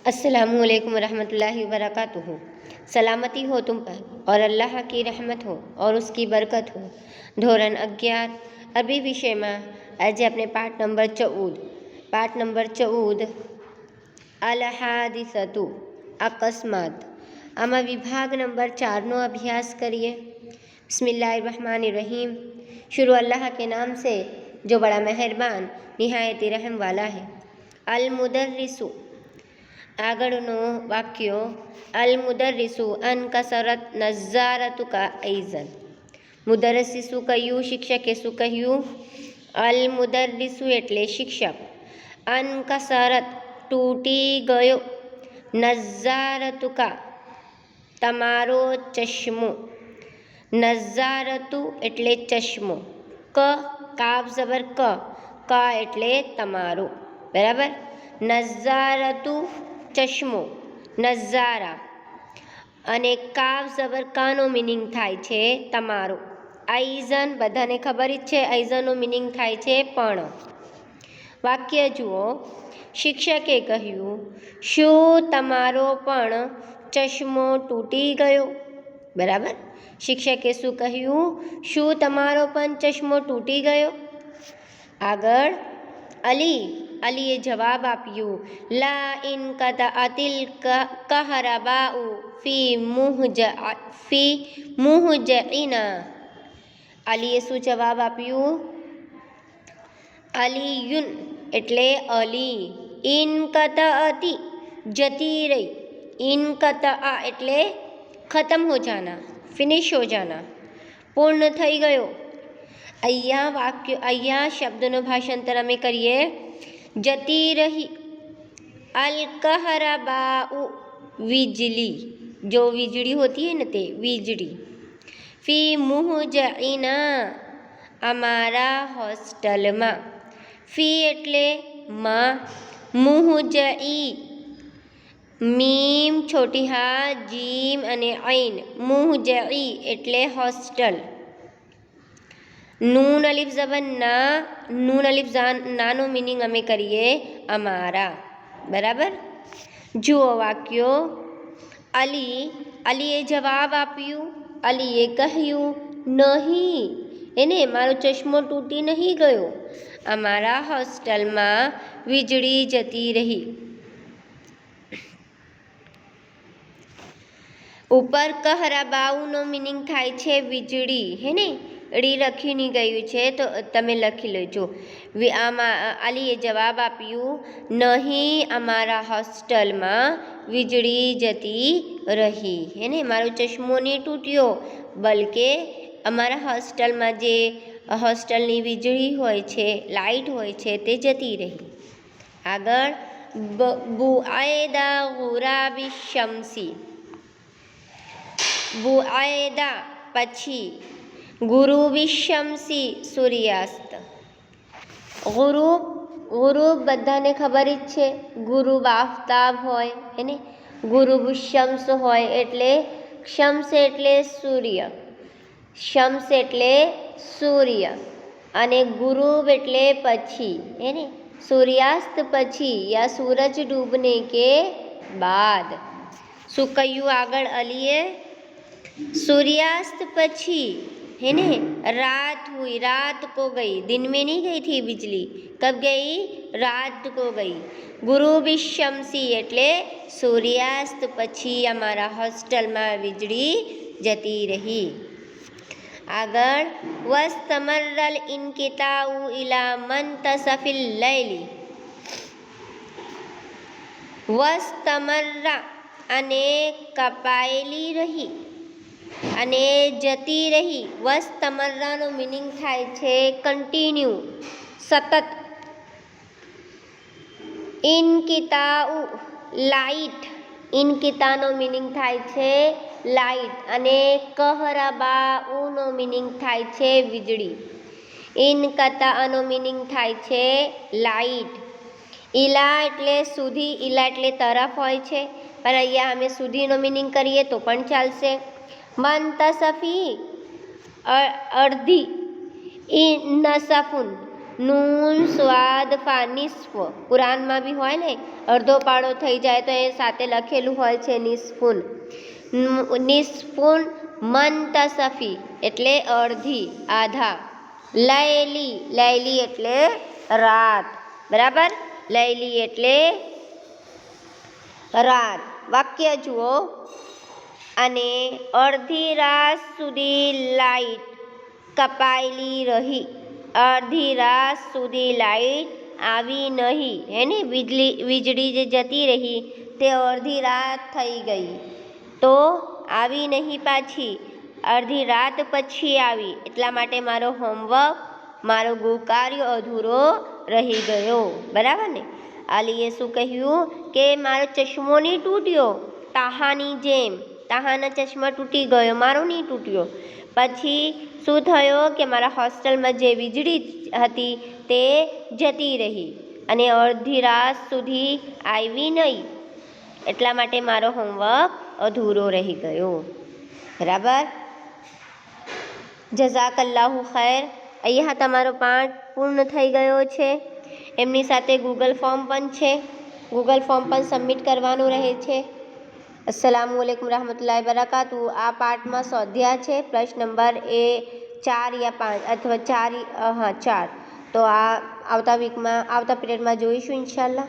अस्सलामुअलैकुम वरहमतुल्लाहि वबरकातुहू। सलामती हो तुम पर और अल्लाह की रहमत हो और उसकी बरकत हो। ધોરણ 11 અરબી વિષયમાં આજે આપણે પાઠ નંબર 14 અલ હાદિસતુ અકસ્માત, આમાં વિભાગ નંબર 4નો अभ्यास करिए। बिस्मिल्लाहिर्रहमानिर्रहीम। शुरू अल्लाह के नाम से जो बड़ा मेहरबान निहायत रहम वाला है। अल मुदर्रिसु, આગળનો વાક્યો અલ મુદર્રિસુ અન કસરત નઝારતુ કા ઐઝન। મુદર્રિસુ શું કહ્યું? શિક્ષકે શું કહ્યું? અલ મુદર્રિસુ એટલે શિક્ષક, અન કસરત તૂટી ગયો, નઝારતુ કા તમારો ચશ્મો, નઝારતુ એટલે ચશ્મો, કાફ ઝબર ક એટલે તમારો, બરાબર। નઝારતુ ચશ્મો, નઝારા, અને કાફ ઝબર કાનો મિનિંગ થાય છે તમારો। આઈઝન બધાને ખબર જ છે, આઈઝનનો મિનિંગ થાય છે પણ। વાક્ય જુઓ, શિક્ષકે કહ્યું શું તમારો પણ ચશ્મો તૂટી ગયો, બરાબર। શિક્ષકે શું કહ્યું? શું તમારો પણ ચશ્મો તૂટી ગયો? આગળ અલીએ જવાબ આપ્યું લા ઇન કતઅતિલ કહરબાઉ ફી મુહજઇના। અલીએ શું જવાબ આપ્યું? અલીયુન એટલે અલી, ઇન કતઅતી જતી રહી, ઇન કતઅ એટલે ખતમ હો જાના, ફિનિશ હો જાના, પૂર્ણ થઈ ગયો। અહીંયા શબ્દનો ભાષાંતર અમે કરીએ। જતી રહી, અલ कहरबाउ વીજળી, जो વીજળી होती है ना તે વીજળી। ફી મુહજઇના અમારા હોસ્ટેલમાં, ફી એટલે માં, મુહજઈ મીમ છોટી હા જીમ અને ઐન, મુહજઈ એટલે હોસ્ટેલ। નૂન અલિફ ઝબર ના, નૂન અલિફ નાનો મિનિંગ અમે કરીએ અમારા, બરાબર। જુઓ વાક્યો, અલીએ જવાબ આપ્યું, અલીએ કહ્યું નહીં, એને મારો ચશ્મો તૂટી નહીં ગયો, અમારા હોસ્ટેલમાં વીજળી જતી રહી। ઉપર કહરબાઉનો મિનિંગ થાય છે વીજળી, હે ને, ડી લખીને ગયું છે તો તમે લખી લેજો। અલીએ જવાબ આપ્યું નહીં, અમારા હોસ્ટેલમાં વીજળી જતી રહી, હે ને, મારો ચશ્મો નહીં તૂટ્યો, બલકે અમારા હોસ્ટેલમાં જે હોસ્ટેલની વીજળી હોય છે, લાઇટ હોય છે, તે જતી રહી। આગળ બુઆયદા ગુરાબી શમસી, બુઆયદા પછી, ગુરુબી શમસી સૂર્યાસ્ત। ગુરુબ બધાને ખબર જ છે, ગુરુબ આફતાબ હોય, એને ગુરુબ શમ્સ હોય, એટલે શમ્સ એટલે સૂર્ય, શમ્સ એટલે સૂર્ય, અને ગુરુબ એટલે પછી, એને સૂર્યાસ્ત પછી યા સૂરજ ડૂબને કે બાદ। શું કહ્યું આગળ અલીએ? सूर्यास्त पछी, है ने, रात हुई, रात को गई, दिन में नहीं गई थी बिजली, कब गई? रात को गई। गुरूबी शमसी એટલે સૂર્યાસ્ત પછી અમારા હોસ્ટેલમાં વીજળી જતી રહી। આગળ વસ્તમરલ ઇનકિતાઉ ઇલા મંતસફિલ લૈલી, વસ્તમર્રા અને કપાયેલી રહી અને જતી રહી। વસ્તમર્રાનો મિનિંગ થાય છે કન્ટિન્યુ, સતત। ઇનકિતાઉ લાઇટ, ઇનકિતાનો મિનિંગ થાય છે લાઇટ, અને કહરબાઉનો મિનિંગ થાય છે વીજળી। ઇનકતાનો મિનિંગ થાય છે લાઇટ। ઇલા એટલે સુધી, ઇલા એટલે તરફ હોય છે, પણ અહીંયા અમે સુધીનો મિનિંગ કરીએ તો પણ ચાલશે। મંતસફી અડધી, નસફુન નૂન સ્વાદ ફા નિસ્ફ કુરાનમાં બી હોય ને, અડધો પાડો થઈ જાય તો એ સાથે લખેલું હોય છે નિસ્ફુન. નિસ્ફુન મંતસફી એટલે અડધી, આધા. લૈલી, લૈલી એટલે રાત, બરાબર. લૈલી એટલે રાત. વાક્ય જુઓ. અને અડધી રાત સુધી લાઈટ કપાયેલી રહી. અડધી રાત સુધી લાઈટ આવી નહીં, હે ને. વીજળી જે જતી રહી તે અડધી રાત થઈ ગઈ તો આવી નહીં પાછી, અડધી રાત પછી આવી. એટલા માટે મારો હોમવર્ક, મારો ગૃહકાર્ય અધૂરો રહી ગયો, બરાબર ને. અલીએ શું કહ્યું કે મારો ચશ્મો નહીં તૂટ્યો, તાહાની જેમ. તાહાના ચશ્મા તૂટી ગયો, મારો નહીં તૂટ્યો. પછી શું થયો કે મારા હોસ્ટેલમાં જે વીજળી હતી તે જતી રહી અને અડધી રાત સુધી આવી નહીં, એટલા માટે મારો હોમવર્ક અધૂરો રહી ગયો, બરાબર. જઝાકલ્લાહુ ખૈર. અહીંયા તમારો પાઠ પૂર્ણ થઈ ગયો છે. એમની સાથે ગૂગલ ફોર્મ પણ છે, ગૂગલ ફોર્મ પણ સબમિટ કરવાનું રહે છે. અસ્સલામુ અલૈકુમ રહમતુલ્લાહિ બરકાતુ. આ પાઠમાં સ્વાધ્યાય છે, પ્રશ્ન નંબર એ 4 યા 5 અથવા 4, 4. તો આ આવતા વીકમાં, આવતા પીરિયડમાં જોઈશું ઇન્શાલ્લાહ.